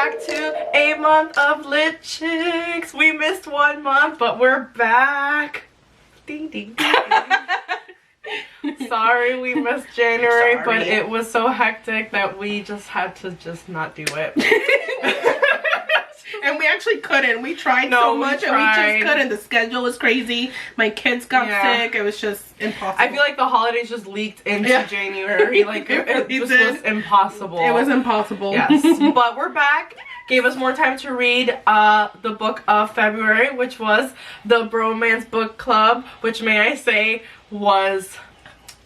back to a month of lit chicks. We missed 1 month, but we're back. Ding ding ding. Ding. Sorry we missed January, but it was so hectic that we just had to not do it. And we actually couldn't. We tried so much and we just couldn't. The schedule was crazy. My kids got sick. It was just impossible. I feel like the holidays just leaked into January. Like it just was impossible. It was impossible. Yes. But we're back. Gave us more time to read the book of February, which was the Bromance Book Club, which may I say was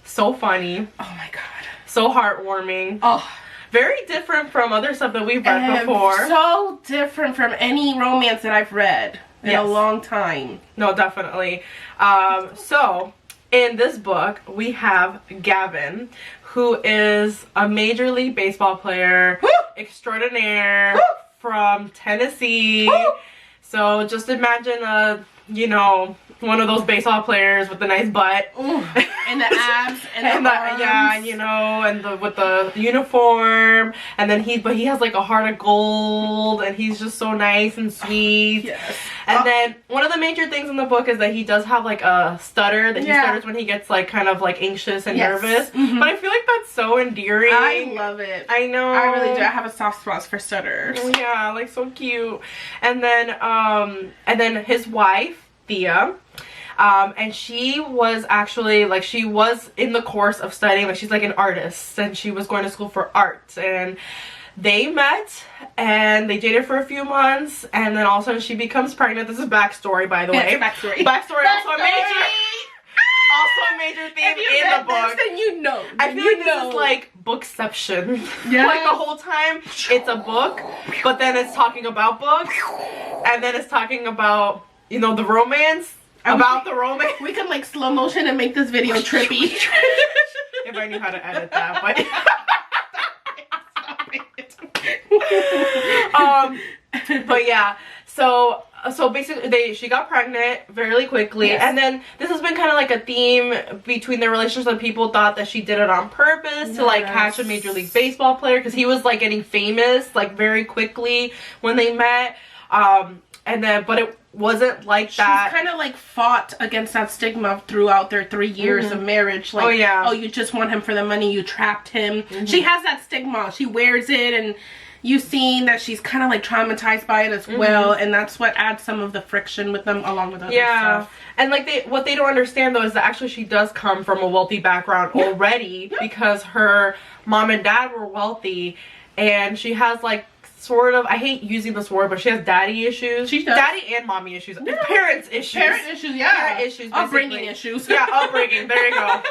so funny. Oh my god. So heartwarming. Oh. Very different from other stuff that we've read before. So different from any romance that I've read in a long time. No, definitely. So, in this book, we have Gavin, who is a Major League Baseball player, extraordinaire, from Tennessee. So, just imagine one of those baseball players with a nice butt. Ooh, and the abs and the arms. Yeah, and with the uniform, and then he has like a heart of gold, and he's just so nice and sweet. Yes. And then one of the major things in the book is that he does have like a stutter, that he stutters when he gets like kind of like anxious and nervous. But I feel like that's so endearing. I love it. I know. I really do. I have a soft spot for stutters. Yeah, like so cute. And then his wife, Thea, and she was actually like, she was in the course of studying, like she's like an artist, and she was going to school for art, and they met and they dated for a few months, and then all of a sudden she becomes pregnant. This is backstory, by the way. Backstory. Also a major theme in the book. Then you know. I feel like this is like bookception. Yeah. Like the whole time it's a book, but then it's talking about books, and then it's talking about the romance. The romance. We can like slow motion and make this video trippy. If I knew how to edit that, but but yeah, so basically she got pregnant very quickly, and then this has been kind of like a theme between their relationship. That people thought that she did it on purpose to like catch a Major League Baseball player, because he was like getting famous like very quickly when they met, but it wasn't like that. She's kind of like fought against that stigma throughout their 3 years of marriage. Like, oh, you just want him for the money, you trapped him. She has that stigma. She wears it, and you've seen that she's kind of like traumatized by it as well, and that's what adds some of the friction with them, along with other stuff. And like what they don't understand though is that actually she does come from a wealthy background already, because her mom and dad were wealthy, and she has like sort of, I hate using this word, but she has daddy issues. She does. Daddy and mommy issues. Yeah. Parents issues. Parent issues, yeah. Parent issues, basically. Upbringing issues. Yeah, upbringing. There you go.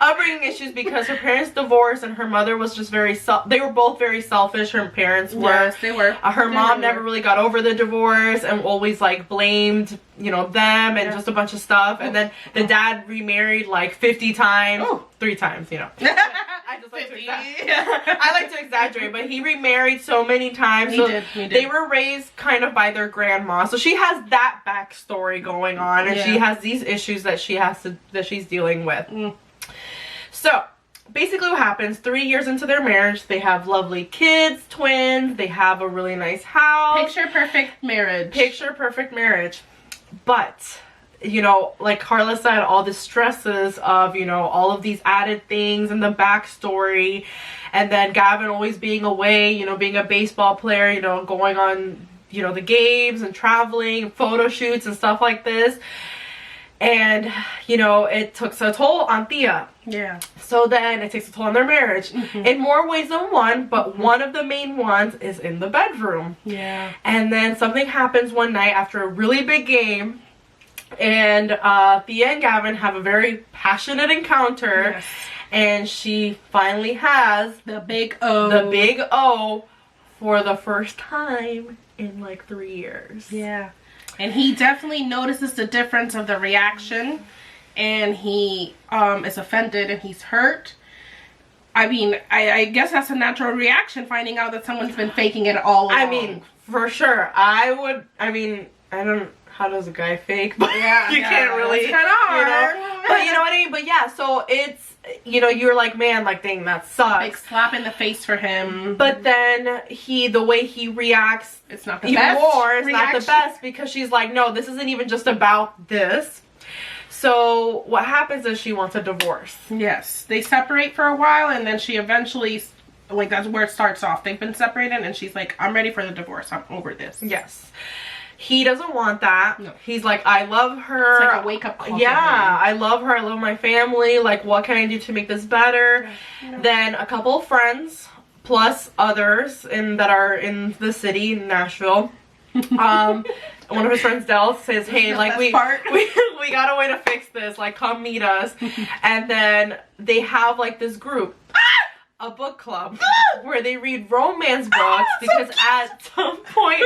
Upbringing issues, because her parents divorced, and her mother was just they were both very selfish. Her parents were. Yes, they were. Her mom never really got over the divorce, and always like blamed, them and just a bunch of stuff. And then the dad remarried like 50 times. 3 times, I just like I like to exaggerate, but he remarried so many times. He did. They were raised kind of by their grandma, so she has that backstory going on, and she has these issues that she's dealing with. So basically what happens, 3 years into their marriage, they have lovely kids, twins, they have a really nice house. Picture perfect marriage. Picture perfect marriage. But like Carla said, all the stresses of, all of these added things and the backstory, and then Gavin always being away, being a baseball player, going on, the games and traveling, photo shoots and stuff like this. And, it took a toll on Thea. Yeah. So then it takes a toll on their marriage in more ways than one, but one of the main ones is in the bedroom. Yeah. And then something happens one night after a really big game, and Thea and Gavin have a very passionate encounter. Yes. And she finally has the big O. The big O for the first time in like 3 years. Yeah. And he definitely notices the difference of the reaction, and he is offended and he's hurt. I mean, I guess that's a natural reaction, finding out that someone's been faking it all along. I mean, for sure. I don't how does a guy fake? But yeah, you can't really, it's kind of hard. You know? But you know what I mean? But yeah, so it's, you know, you're like, man, like, dang, that sucks. Like, slap in the face for him. But then the way he reacts, it's not the best. It's not the best, because she's like, no, this isn't even just about this. So what happens is she wants a divorce. Yes, they separate for a while, and then she eventually, like, that's where it starts off. They've been separated, and she's like, I'm ready for the divorce. I'm over this. Yes. He doesn't want that. No. He's like, I love her. It's like a wake-up call. Yeah, I love her. I love my family. Like, what can I do to make this better? No. Then a couple of friends, plus others that are in the city, in Nashville. One of his friends, Del, says, hey, like, we got a way to fix this. Like, come meet us. And then they have, like, this group. A book club where they read romance books, because at some point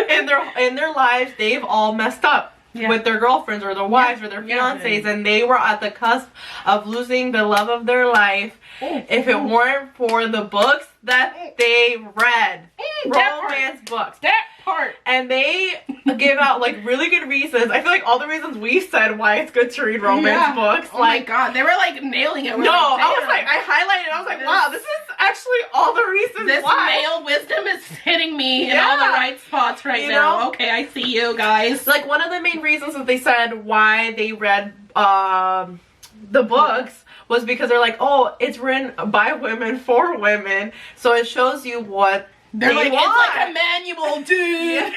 in their lives they've all messed up with their girlfriends or their wives or their fiancés, and they were at the cusp of losing the love of their life if it weren't for the books that they read. Romance books. That part. And they give out, like, really good reasons. I feel like all the reasons we said why it's good to read romance books. Oh, like, my God. They were, like, nailing it. No, I highlighted, I was like, wow, this is actually all the reasons this why. Male wisdom is hitting me in all the right spots right now. Okay, I see you guys. Like, one of the main reasons that they said why they read the books was because they're like, oh, it's written by women for women, so it shows you what they're like, want. It's like a manual, dude.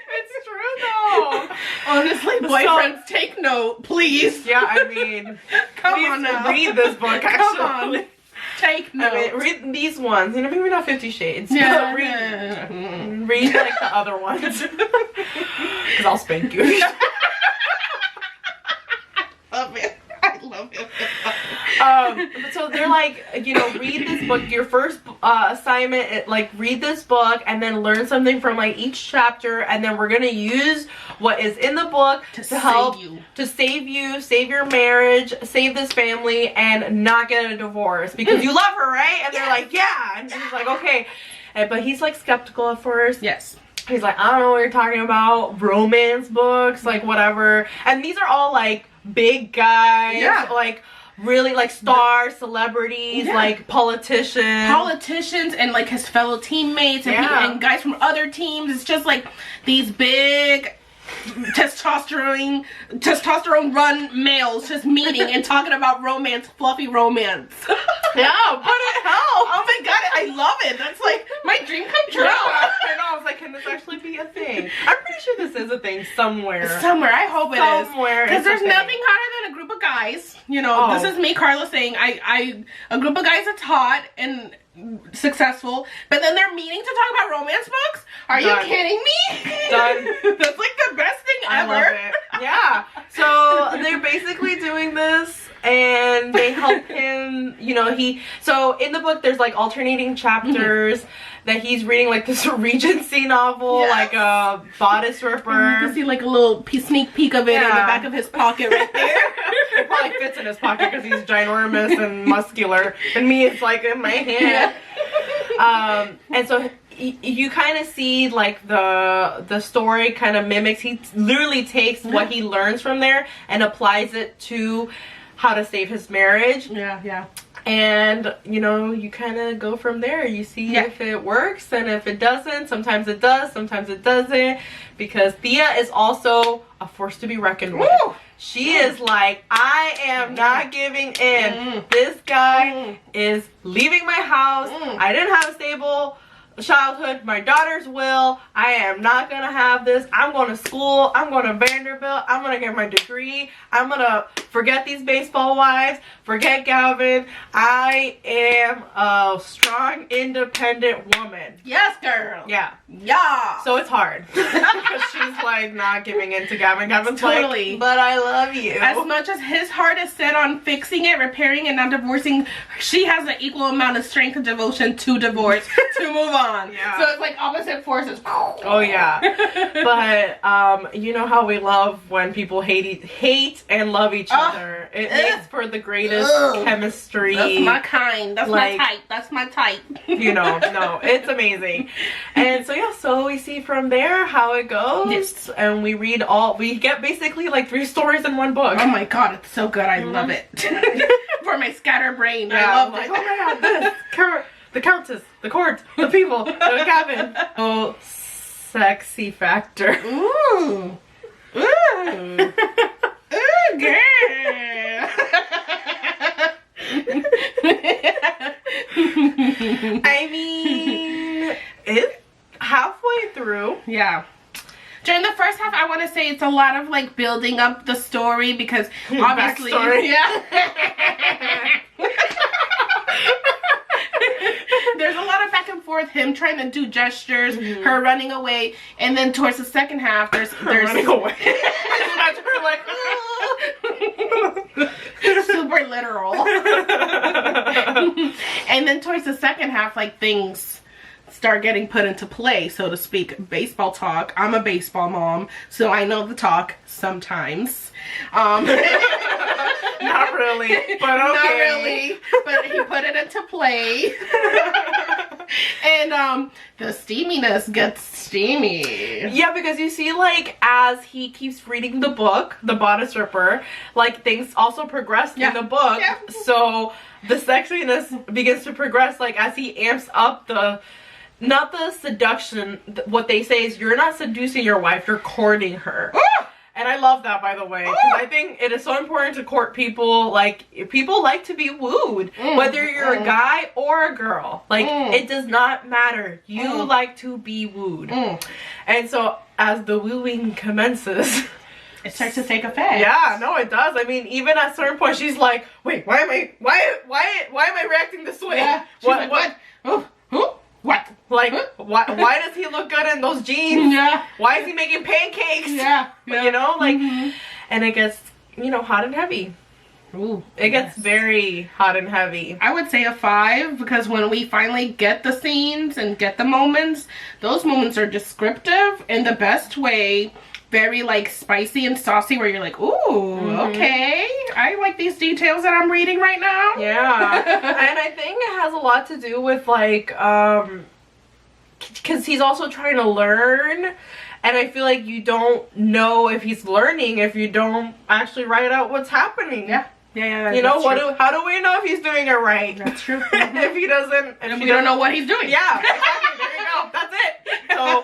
It's true though. Honestly, boyfriends, take note, please. Yeah, I mean, come on now. Read this book. Actually. Come on. Take note. I mean, read these ones. You know, maybe not 50 Shades. Yeah. Read like the other ones. Because I'll spank you. Love it. I love it. So they're like, you know, read this book. Your first assignment, like, read this book and then learn something from, like, each chapter, and then we're gonna use what is in the book to help you, save your marriage, save this family, and not get a divorce because you love her, right? And they're like, yeah, and she's like, okay, but he's like skeptical at first. Yes. He's like, I don't know what you're talking about, romance books, like, whatever. And these are all like big guys, like, really, like, stars, celebrities, like politicians and like his fellow teammates and, and guys from other teams. It's just like these big testosterone run males just meeting and talking about romance, fluffy romance. Yeah, but it helps. Oh my God, I love it. That's like my dream come true. Yeah, I know. I was like, can this actually be a thing? I'm pretty sure this is a thing somewhere. I hope it is. Somewhere. Because there's nothing hotter than a group of guys. You know, this is me, Carla, saying a group of guys that's hot and successful, but then they're meeting to talk about romance books? Are you kidding me? Done. That's like the best thing ever. I love it. Yeah. So they're basically doing this, and they help him, you know, so in the book there's like alternating chapters that he's reading, like this Regency novel, like a bodice ripper. And you can see like a little sneak peek of it in the back of his pocket right there. It probably fits in his pocket because he's ginormous and muscular, and me, it's like in my hand. And so you kind of see like the story kind of mimics. He literally takes what he learns from there and applies it to how to save his marriage. And, you know, you kind of go from there. You see if it works, and if it doesn't, sometimes it does, sometimes it doesn't. Because Thea is also a force to be reckoned with. Woo! She is like, I am not giving in. This guy is leaving my house. I didn't have a stable childhood. My daughters will. I am not gonna have this. I'm going to school. I'm going to Vanderbilt. I'm gonna get my degree. I'm gonna forget these baseball wives. Forget Gavin. I am a strong, independent woman. Yes, girl. Yeah. Yeah. So it's hard because she's like not giving in to Gavin. Gavin's like, but I love you. As much as his heart is set on fixing it, repairing, and not divorcing, she has an equal amount of strength and devotion to divorce, to move on. on. Yeah. So it's like opposite forces. Oh yeah. But you know how we love when people hate and love each other. It makes for the greatest chemistry. That's my kind. That's my type. That's my type. You know, no, it's amazing. And so yeah, so we see from there how it goes. Yes. And we get basically like 3 stories in one book. Oh my god, it's so good. I love it. For my scatterbrain. Yeah, I love it. Oh my god, this the countess, the court, the people, the cabin. Oh, sexy factor. Ooh. Ooh. Ooh, girl. I mean, it's halfway through. Yeah. During the first half, I want to say it's a lot of like building up the story because obviously, yeah. There's a lot of back and forth, him trying to do gestures, her running away, and then towards the second half, there's running away. her like super literal. And then towards the second half, like things start getting put into play, so to speak. Baseball talk. I'm a baseball mom, so I know the talk sometimes. Not really, but okay. Not really, but he put it into play. And the steaminess gets steamy. Yeah, because you see, like, as he keeps reading the book, The Bodice Ripper, like, things also progress in the book. Yeah. So the sexiness begins to progress, like, as he amps up not the seduction. What they say is, you're not seducing your wife, you're courting her. And I love that, by the way, because I think it is so important to court people. Like, people like to be wooed, whether you're a guy or a girl. Like, it does not matter. You like to be wooed. And so, as the wooing commences, it starts to take effect. Yeah, no, it does. I mean, even at a certain point, she's like, "Wait, why am I reacting this way? Yeah. What? What? Like, why does he look good in those jeans? Yeah. Why is he making pancakes? Yeah. You know, like, and it gets, hot and heavy. Ooh. It gets very hot and heavy. I would say a 5, because when we finally get the scenes and get the moments, those moments are descriptive in the best way. Very like spicy and saucy, where you're like, ooh, okay, I like these details that I'm reading right now. Yeah. And I think it has a lot to do with like because he's also trying to learn, and I feel like you don't know if he's learning if you don't actually write out what's happening. Yeah. How do we know if he's doing it right? That's true. If he doesn't, we don't know what he's doing. Yeah, exactly. There you go. That's it. So,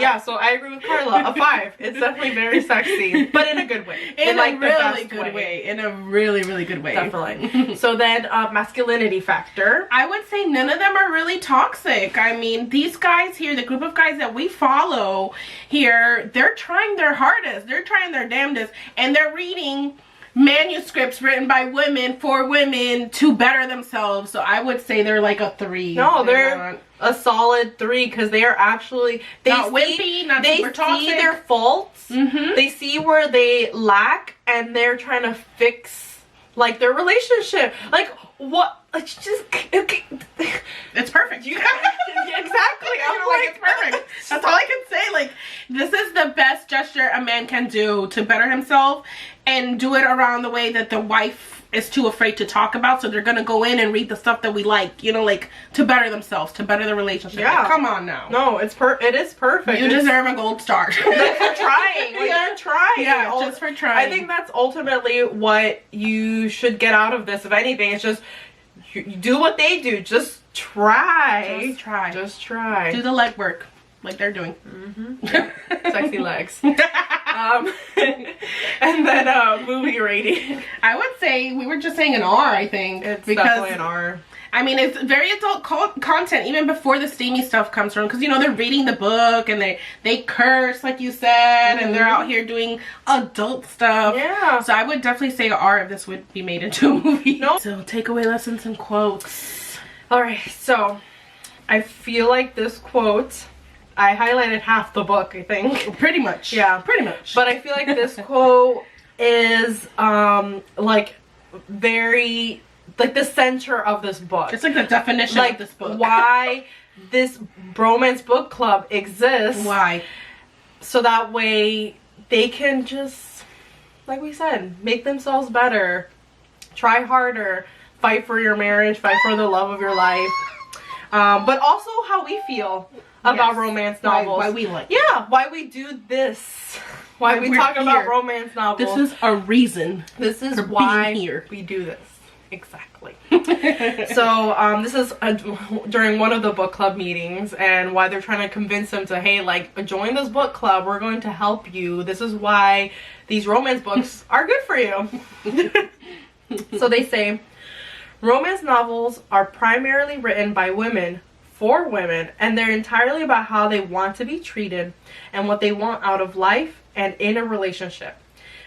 yeah. So I agree with Carla. A 5. It's definitely very sexy, but in a good way. In like a really good way. In a really, really good way. Definitely. So then, masculinity factor. I would say none of them are really toxic. I mean, these guys here, the group of guys that we follow here, they're trying their hardest. They're trying their damnedest, and they're reading manuscripts written by women for women to better themselves. So I would say they're like a 3. No, they're a solid 3, because they are actually not wimpy, not super toxic. They see their faults. They see where they lack, and they're trying to fix like their relationship. Like what? It's just it's perfect. Exactly. I'm like, it's perfect. That's all I can say. Like, this is the best gesture a man can do to better himself, and do it around the way that the wife is too afraid to talk about. So they're gonna go in and read the stuff that we like, like to better themselves, to better the relationship. Yeah. Like, come on now. No, it is perfect. You deserve a gold star. For trying. You're trying. Yeah, just for trying. I think that's ultimately what you should get out of this. If anything, it's just you do what they do. Just try. Just try. Do the leg work like they're doing. Sexy legs. And then movie rating. I would say we were just saying an R. I think it's definitely an R. I mean, it's very adult content even before the steamy stuff comes from, because they're reading the book and they curse like you said, and they're out here doing adult stuff. Yeah. So I would definitely say an R if this would be made into a movie. No. So takeaway lessons and quotes. All right. So I feel like this quote, I highlighted half the book, I think. Pretty much. Yeah. Pretty much. But I feel like this quote is like very like the center of this book. It's like the definition of this book. Why this Bromance Book Club exists. Why? So that way they can just, like we said, make themselves better, try harder, fight for your marriage, fight for the love of your life. But also how we feel about romance novels. Why we like it. Yeah, why we do this. Why we talk about romance novels. This is a reason. This is why we do this. Exactly. So this is during one of the book club meetings, and why they're trying to convince them to, hey, like, join this book club. We're going to help you. This is why these romance books are good for you. So they say, romance novels are primarily written by women for women, and they're entirely about how they want to be treated and what they want out of life and in a relationship.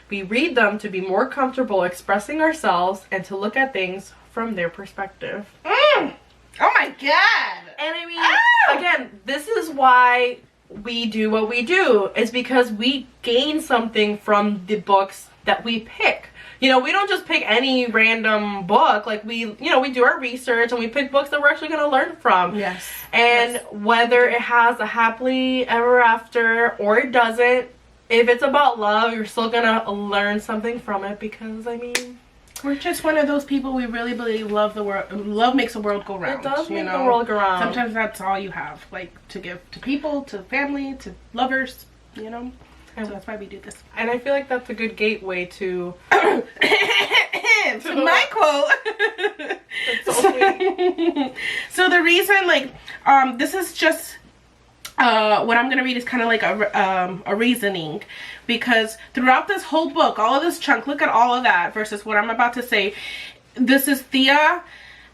We read them to be more comfortable expressing ourselves and to look at things from their perspective. Oh my god! And I mean, again, this is why we do what we do. It's because we gain something from the books that we pick. You know, we don't just pick any random book. Like, we do our research and we pick books that we're actually going to learn from. Yes. And whether it has a happily ever after or it doesn't, if it's about love, you're still going to learn something from it, because, I mean, we're just one of those people, we really believe love makes the world go round. It does make the world go round. Sometimes that's all you have, like, to give to people, to family, to lovers, you know? So that's why we do this. And I feel like that's a good gateway to to my quote. That's so sweet. So the reason, like, this is just what I'm gonna read is kind of like a reasoning, because throughout this whole book, all of this chunk, look at all of that versus what I'm about to say. This is Thea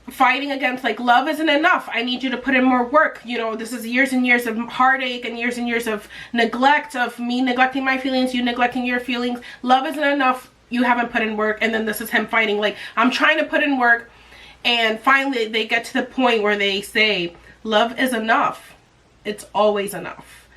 fighting against, like, love isn't enough. I need you to put in more work. You know, this is years and years of heartache and years of neglect, of me neglecting my feelings, you neglecting your feelings. Love isn't enough. You haven't put in work. And then this is him fighting, like, I'm trying to put in work. And finally they get to the point where they say, love is enough. It's always enough.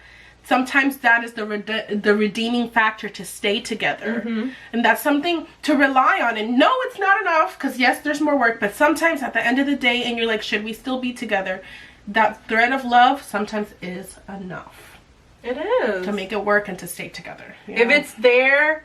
Sometimes that is the redeeming factor to stay together. And that's something to rely on. And no, it's not enough, because yes, there's more work, but sometimes at the end of the day, and you're like, should we still be together? That thread of love sometimes is enough. It is. To make it work and to stay together. If it's there,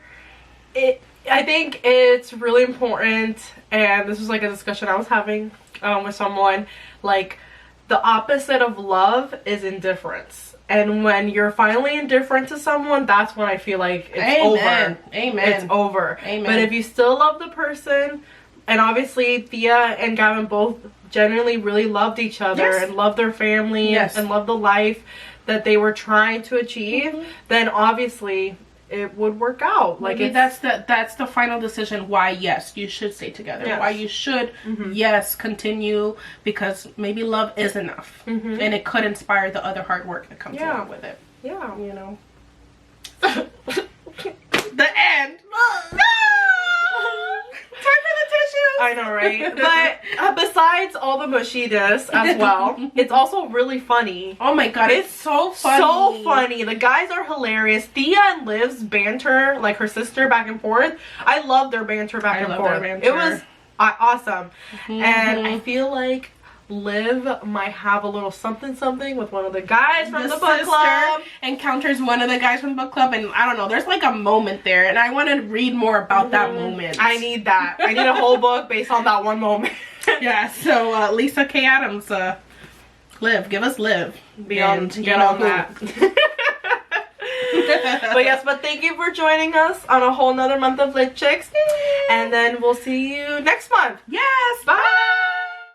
I think it's really important, and this was like a discussion I was having with someone, like, the opposite of love is indifference. And when you're finally indifferent to someone, that's when I feel like it's over. Amen. It's over. Amen. But if you still love the person, and obviously Thea and Gavin both genuinely really loved each other and loved their family and loved the life that they were trying to achieve, then obviously it would work out. Like, maybe that's the final decision why yes, you should stay together. Why you should yes, continue, because maybe love is enough. And it could inspire the other hard work that comes along with it. Yeah. You know. The end. No! Time for the tissues. I know, right? But besides all the mushiness as well, it's also really funny. Oh my god, it's so funny. So funny. The guys are hilarious. Thea and Liv's banter, like her sister, back and forth. I love their banter back and forth. It was awesome. And I feel like Liv might have a little something with one of the guys from the book club. Encounters one of the guys from the book club, and I don't know, there's like a moment there, and I want to read more about that moment. I need that. I need a whole book based on that one moment. Yeah, so Lyssa Kay Adams, Liv, give us Liv. Get on that. But thank you for joining us on a whole nother month of Lit Chicks, and then we'll see you next month. Yes, bye.